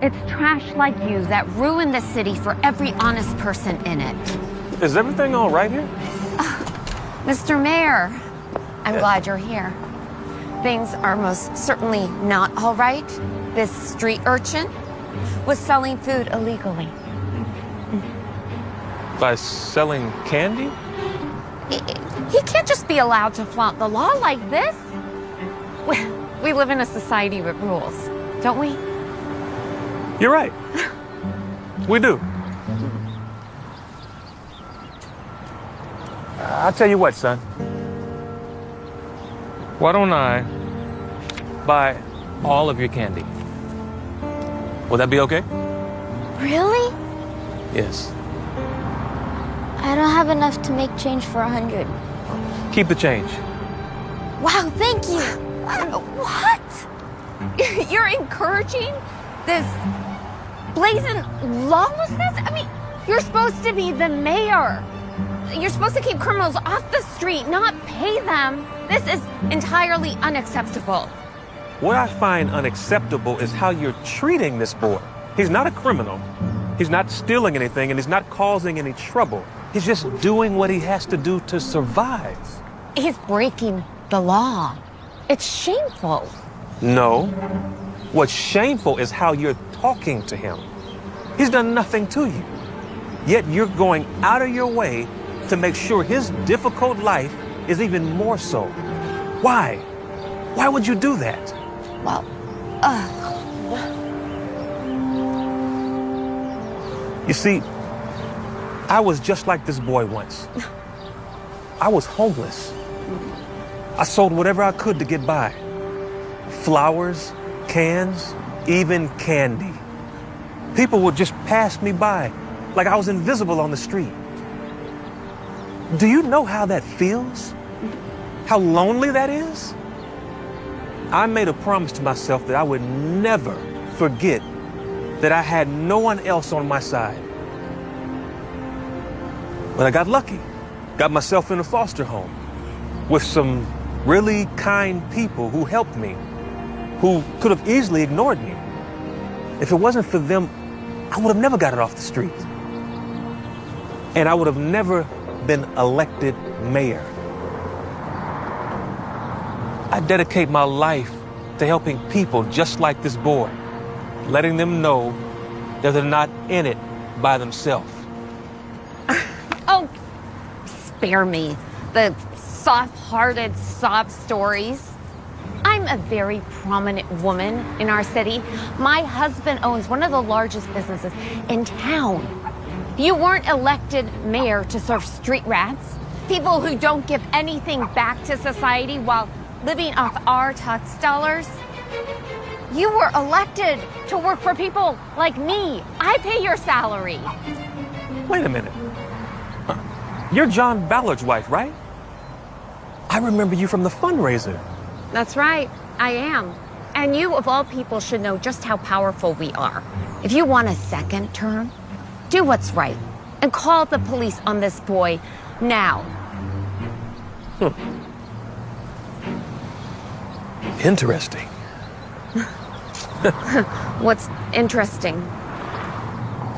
It's trash like you that ruin the city for every honest person in it. Is everything all right here? Mr. Mayor, I'm glad you're here. Things are most certainly not all right. This street urchin was selling food illegally. By selling candy? He can't just be allowed to flaunt the law like this. We live in a society with rules, don't we? You're right. We do. I'll tell you what, son. Why don't I buy all of your candy? Will that be okay? Really? Yes. I don't have enough to make change for 100. Keep the change. Wow, thank you. What? You're encouraging this blazing lawlessness? I mean, you're supposed to be the mayor. You're supposed to keep criminals off the street, not pay them. This is entirely unacceptable. What I find unacceptable is how you're treating this boy. He's not a criminal. He's not stealing anything, and he's not causing any trouble. He's just doing what he has to do to survive. He's breaking the law. It's shameful. No. What's shameful is how you're talking to him. He's done nothing to you. Yet you're going out of your way to make sure his difficult life is even more so. Why? Why would you do that? Well, You see, I was just like this boy once. I was homeless. I sold whatever I could to get by. Flowers, cans, even candy. People would just pass me by like I was invisible on the street. Do you know how that feels? How lonely that is? I made a promise to myself that I would never forget that I had no one else on my side. But I got lucky, got myself in a foster home with some really kind people who helped me, who could have easily ignored me. If it wasn't for them, I would have never got it off the street. And I would have never been elected mayor. I dedicate my life to helping people just like this boy, letting them know that they're not in it by themselves. oh, spare me the soft-hearted sob stories. I'm a very prominent woman in our city. My husband owns one of the largest businesses in town. You weren't elected mayor to serve street rats, people who don't give anything back to society while living off our tax dollars. You were elected to work for people like me. I pay your salary. Wait a minute. You're John Ballard's wife, right? I remember you from the fundraiser. That's right, I am. And you, of all people, should know just how powerful we are. If you want a second term, do what's right and call the police on this boy now. Interesting. What's interesting?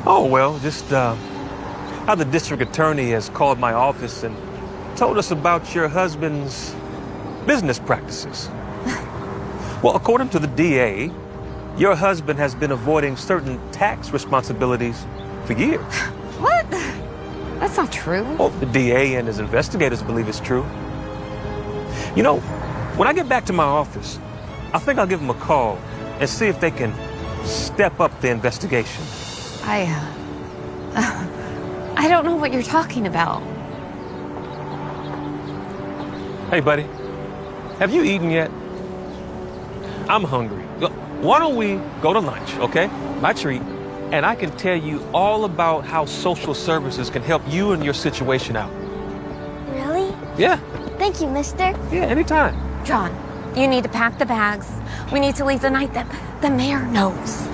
Oh, well, just how the district attorney has called my office and told us about your husband's business practices. Well, according to the DA, your husband has been avoiding certain tax responsibilities for years. What? That's not true. Well, the DA and his investigators believe it's true. You know, when I get back to my office, I think I'll give them a call and see if they can step up the investigation. I don't know what you're talking about. Hey, buddy, have you eaten yet? I'm hungry. Why don't we go to lunch, okay? My treat. And I can tell you all about how social services can help you and your situation out. Really? Yeah. Thank you, mister. Yeah, anytime. John, you need to pack the bags. We need to leave the night that the mayor knows.